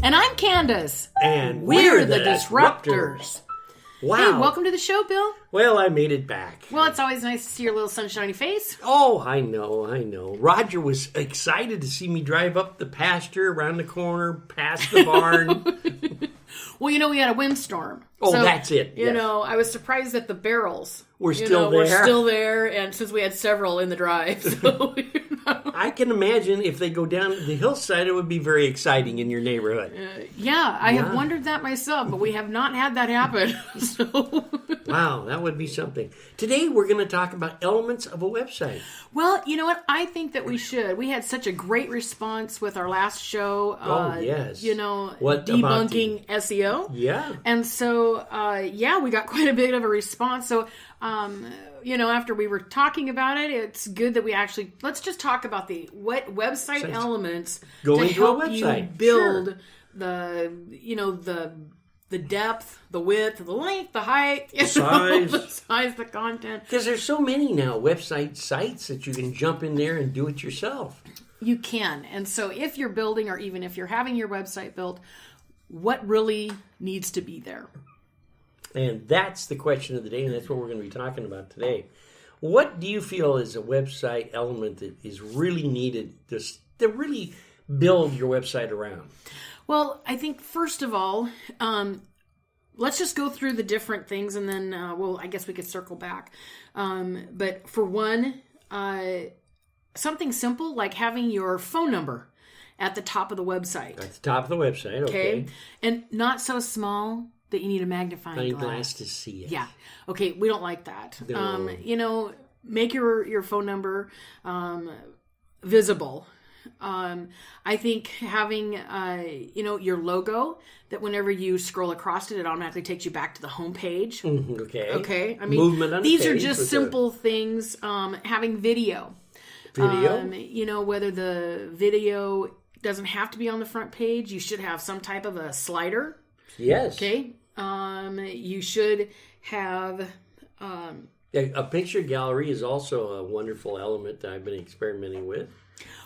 And I'm Candace. And we're the Disruptors. Wow. Hey, welcome to the show, Bill. Well, I made it back. Well, it's always nice to see your little sunshiny face. Oh, I know. Roger was excited to see me drive up the pasture, around the corner, past the barn. Well, we had a windstorm. Oh, so, that's it. You know, I was surprised that the barrels were still there. And since we had several in the drive. So, I can imagine if they go down the hillside, it would be very exciting in your neighborhood. I have wondered that myself, but we have not had that happen. So. Wow, that would be something. Today, we're going to talk about elements of a website. Well, you know what? I think that we should. We had such a great response with our last show. Yes. Debunking SEO. Yeah. And so, we got quite a bit of a response. So, after we were talking about it, it's good that we actually, let's just talk about what website elements to help you build the depth, the width, the length, the height, the size, the content. Because there's so many now website sites that you can jump in there and do it yourself. You can. And so if you're building, or even if you're having your website built, what really needs to be there? And that's the question of the day, and that's what we're going to be talking about today. What do you feel is a website element that is really needed to really build your website around? Well, I think first of all, let's just go through the different things, and then I guess we could circle back. But for one, something simple like having your phone number at the top of the website. At the top of the website, okay. And not so small that you need a magnifying glass to see it. Yeah. Okay, we don't like that. No. Make your phone number visible. I think having, your logo, that whenever you scroll across it automatically takes you back to the home page. Okay. I mean, movement on these the page are just simple things. Having video. Whether the video doesn't have to be on the front page, you should have some type of a slider. Yes. Okay. You should have... a picture gallery is also a wonderful element that I've been experimenting with.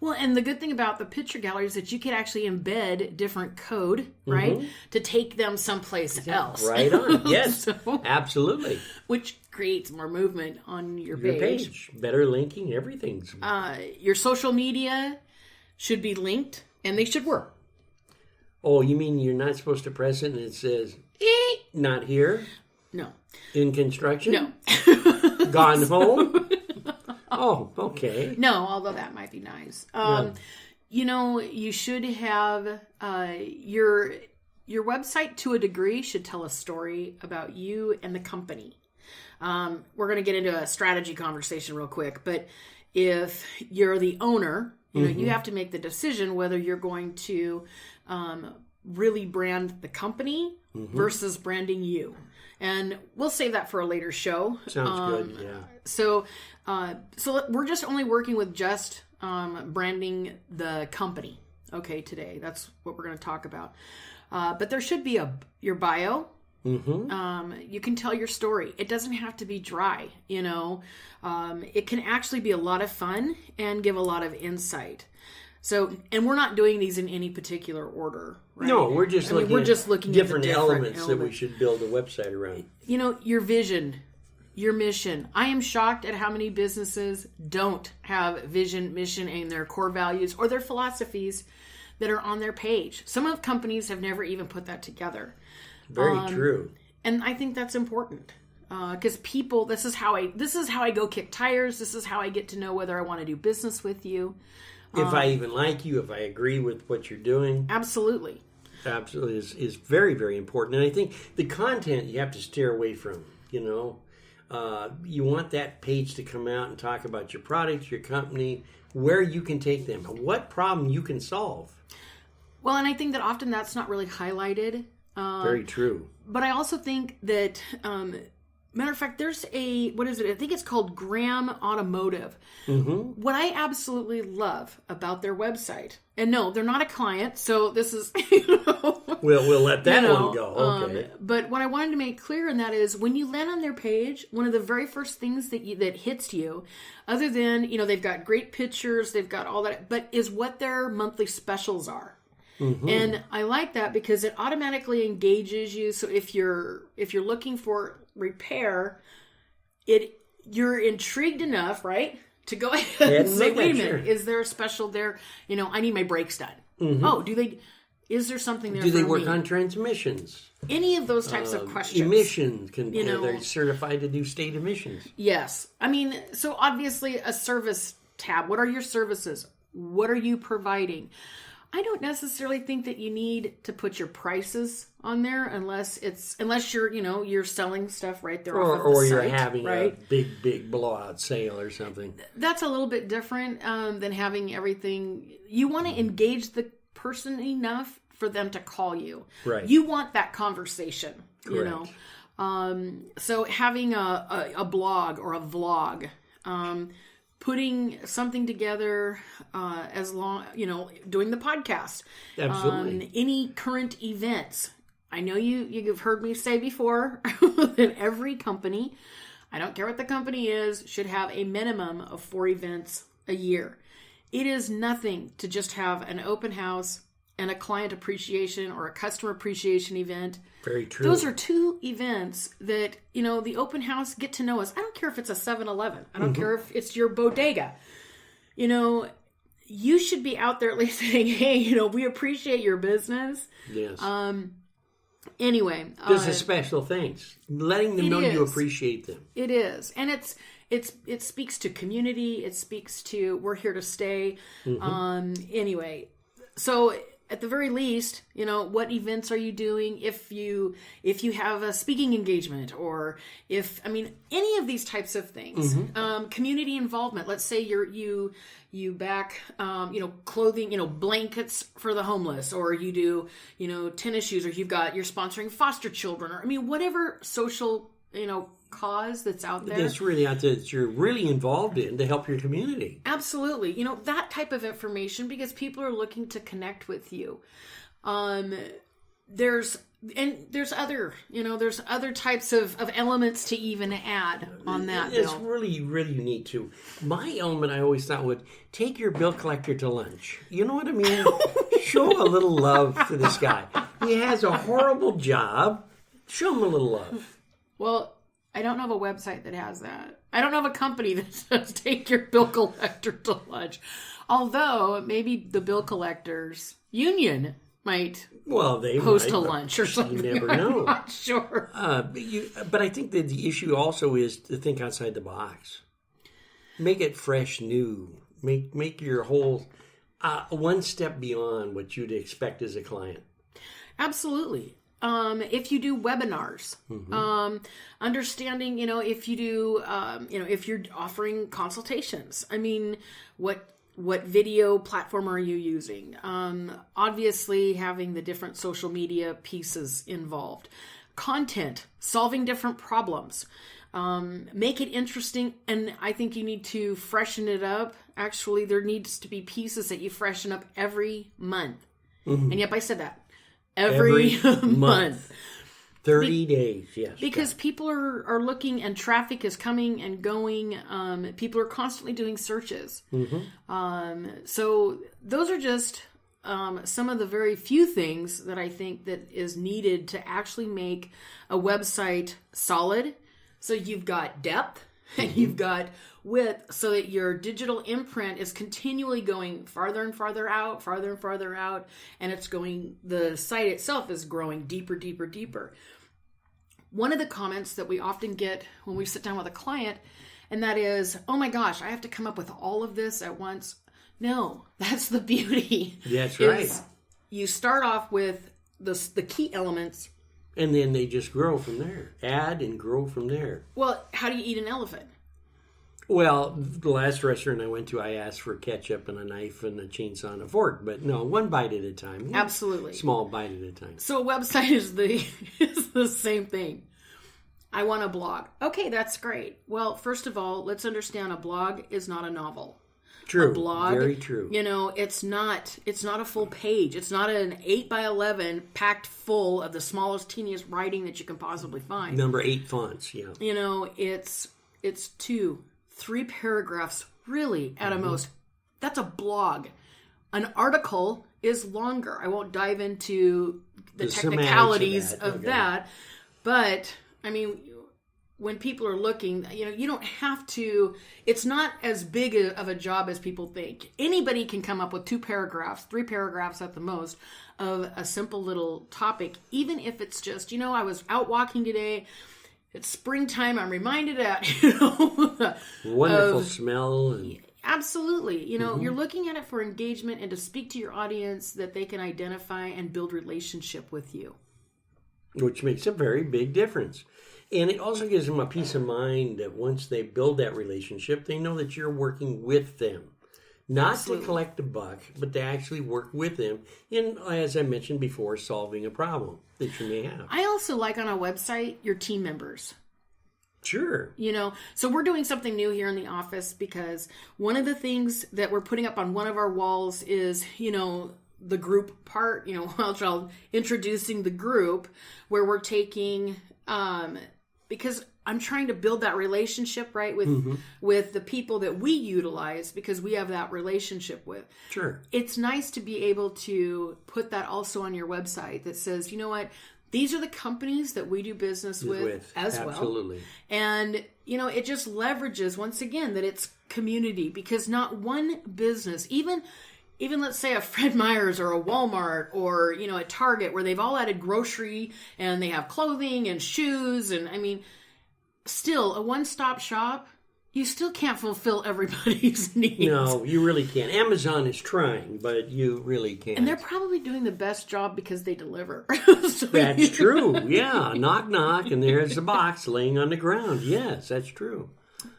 Well, and the good thing about the picture gallery is that you can actually embed different code, right, to take them someplace else. Right on. Yes, absolutely. Which creates more movement on your page. Better linking, everything's... Your social media should be linked, and they should work. Oh, you mean you're not supposed to press it and it says, not here? No. In construction? No. Gone home? Oh, okay. No, although that might be nice. You should have your website, to a degree, should tell a story about you and the company. We're going to get into a strategy conversation real quick, but if you're the owner, you have to make the decision whether you're going to really brand the company versus branding you. And we'll save that for a later show. Sounds good, yeah. So we're just only working with just branding the company, today. That's what we're going to talk about. But there should be your bio. You can tell your story. It doesn't have to be dry, It can actually be a lot of fun and give a lot of insight. So, and we're not doing these in any particular order, right? No, we're just looking at different elements that we should build a website around. Your vision, your mission. I am shocked at how many businesses don't have vision, mission, and their core values or their philosophies that are on their page. Some of companies have never even put that together. Very true. And I think that's important. Because people, this is how I go kick tires. This is how I get to know whether I want to do business with you. If I even like you, if I agree with what you're doing. Absolutely. Absolutely is very, very important. And I think the content you have to steer away from, You want that page to come out and talk about your product, your company, where you can take them, what problem you can solve. Well, and I think that often that's not really highlighted. Very true. But I also think that... matter of fact, there's I think it's called Graham Automotive. What I absolutely love about their website, and no, they're not a client, so this is, We'll let that one go. Okay. But what I wanted to make clear in that is when you land on their page, one of the very first things that hits you, other than, they've got great pictures, they've got all that, but is what their monthly specials are. And I like that because it automatically engages you. So if you're looking for repair, you're intrigued enough, right, to go ahead and say, wait a minute, is there a special there? I need my brakes done. Oh, is there something there? Do they for work me? on transmissions? Any of those types of questions. Emissions, they're certified to do state emissions. Yes. I mean, so obviously a service tab. What are your services? What are you providing? I don't necessarily think that you need to put your prices on there unless you're selling stuff right there off of the or site, you're having right? a big blowout sale or something. That's a little bit different than having everything. You want to engage the person enough for them to call you. Right. You want that conversation. Correct. So having a blog or a vlog. Putting something together doing the podcast. Absolutely. Any current events. I know you've heard me say before that every company, I don't care what the company is, should have a minimum of 4 events a year. It is nothing to just have an open house and a client appreciation or a customer appreciation event. Very true. Those are 2 events that, the open house, get to know us. I don't care if it's a 7-Eleven. I don't care if it's your bodega. You should be out there at least saying, hey, we appreciate your business. Yes. Anyway. Just a special thanks. Letting them know you appreciate them. It is. And it speaks to community. It speaks to we're here to stay. Anyway. So at the very least, what events are you doing? If you have a speaking engagement, or any of these types of things, community involvement. Let's say you back, clothing, blankets for the homeless, or you do, tennis shoes, or you're sponsoring foster children, or whatever social, cause that's out there. That's really out there that you're really involved in to help your community. Absolutely. That type of information, because people are looking to connect with you. There's other types of elements to even add on that. It's really, really neat too. My element, I always thought, would take your bill collector to lunch. You know what I mean? Show a little love to this guy. He has a horrible job. Show him a little love. Well, I don't know of a website that has that. I don't know of a company that says take your bill collector to lunch. Although maybe the bill collectors union might host a lunch or something. You never know. I'm not sure. But I think that the issue also is to think outside the box. Make it fresh, new. Make your whole one step beyond what you'd expect as a client. What if you do webinars, understanding, if you do, if you're offering consultations, what video platform are you using? Obviously having the different social media pieces involved, content, solving different problems, make it interesting. And I think you need to freshen it up. Actually, there needs to be pieces that you freshen up every month. And yep, I said that. Every month. 30 days, yes. Because people are looking, and traffic is coming and going. People are constantly doing searches. So those are just some of the very few things that I think that is needed to actually make a website solid. So you've got depth and you've got width, so that your digital imprint is continually going farther and farther out, and the site itself is growing deeper, deeper, deeper. One of the comments that we often get when we sit down with a client, and that is, oh my gosh, I have to come up with all of this at once. No, that's the beauty. That's right. You start off with the key elements, and then they just grow from there. Add and grow from there. Well, how do you eat an elephant? Well, the last restaurant I went to, I asked for ketchup and a knife and a chainsaw and a fork. But no, one bite at a time. Absolutely. Small bite at a time. So a website is the same thing. I want a blog. Okay, that's great. Well, first of all, let's understand a blog is not a novel. True. A blog, very true. It's not a full page. It's not an 8x11 packed full of the smallest, teeniest writing that you can possibly find. Number 8 fonts, yeah. It's 2-3 paragraphs, really, at a most. That's a blog. An article is longer. I won't dive into the semantics technicalities of of that. But, I mean, when people are looking, you don't have to, it's not as big of a job as people think. Anybody can come up with 2 paragraphs, 3 paragraphs at the most of a simple little topic, even if it's just, I was out walking today. It's springtime. I'm reminded that, wonderful smell. And... Absolutely. You're looking at it for engagement and to speak to your audience that they can identify and build relationship with you. Which makes a very big difference. And it also gives them a peace of mind that once they build that relationship, they know that you're working with them. Not Absolutely. To collect a buck, but to actually work with them in, as I mentioned before, solving a problem that you may have. I also like on a website your team members. Sure. So we're doing something new here in the office because one of the things that we're putting up on one of our walls is, the group part, introducing the group where we're taking, because I'm trying to build that relationship, right, with the people that we utilize because we have that relationship with. Sure. It's nice to be able to put that also on your website that says, you know what, these are the companies that we do business with as well. Absolutely. And, it just leverages, once again, that it's community because not one business, even let's say a Fred Meyer's or a Walmart or, a Target where they've all added grocery and they have clothing and shoes. And still a one-stop shop, you still can't fulfill everybody's needs. No, you really can't. Amazon is trying, but you really can't. And they're probably doing the best job because they deliver. That's true. Yeah. Knock, knock. And there's the box laying on the ground. Yes, that's true.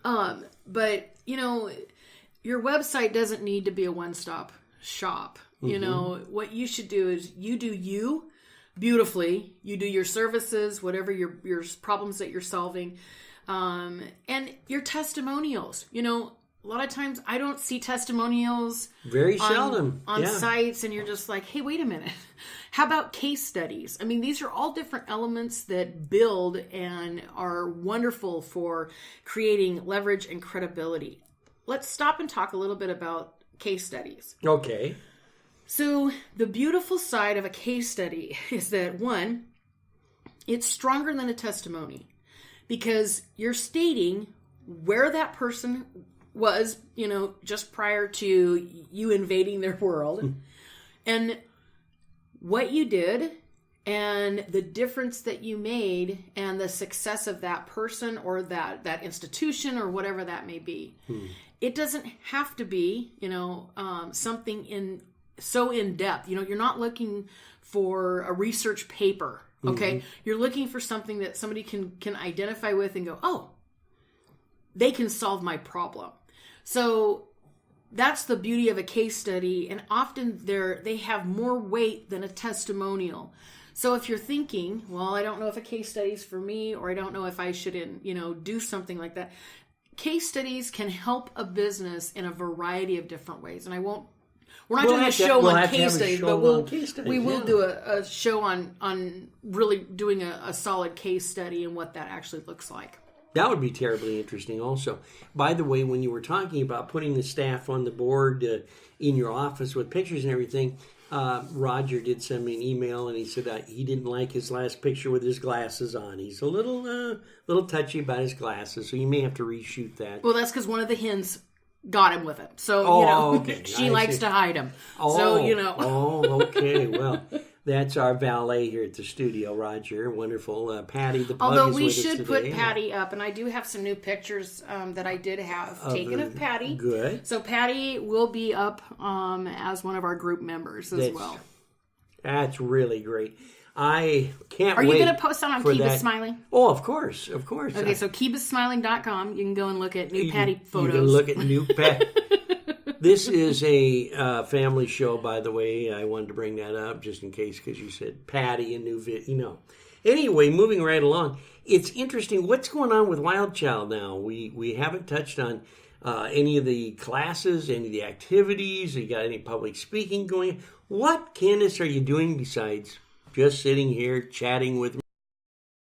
But, your website doesn't need to be a one-stop shop. What you should do is you do you beautifully. You do your services, whatever your problems that you're solving, and your testimonials. A lot of times I don't see testimonials very seldom on sites, and you're just like, hey, wait a minute. How about case studies? I mean, these are all different elements that build and are wonderful for creating leverage and credibility. Let's stop and talk a little bit about case studies. Okay. So the beautiful side of a case study is that, one, it's stronger than a testimony because you're stating where that person was, just prior to you invading their world and what you did and the difference that you made and the success of that person or that institution or whatever that may be. It doesn't have to be, something so in depth. You're not looking for a research paper, okay? You're looking for something that somebody can identify with and go, oh, they can solve my problem. So that's the beauty of a case study, and often they have more weight than a testimonial. So if you're thinking, well, I don't know if a case study is for me, or I don't know if I should, do something like that. Case studies can help a business in a variety of different ways. And we're not doing a show on case studies, but we will do a show on really doing a solid case study and what that actually looks like. That would be terribly interesting also. By the way, when you were talking about putting the staff on the board in your office with pictures and everything, Roger did send me an email and he said he didn't like his last picture with his glasses on. He's a little touchy about his glasses, so you may have to reshoot that. Well, that's because one of the hens got him with it. So, okay. She likes to hide him. Oh, okay. Well, that's our valet here at the studio, Roger. Wonderful. Patty the pug Although is we with us should today. Put Patty up, and I do have some new pictures that I did have taken of Patty. Good. So Patty will be up as one of our group members as well. That's really great. I can't wait. Are you going to post that on Keep Us Smiling? Oh, of course. Okay, so keepussmiling.com. You can go and look at new Patty photos. You can look at new Patty. This is a family show, by the way. I wanted to bring that up just in case because you said Patty and new video. Anyway, moving right along. It's interesting. What's going on with Wild Child now? We haven't touched on any of the classes, any of the activities. You got any public speaking going? What, Candace, are you doing besides just sitting here chatting with me?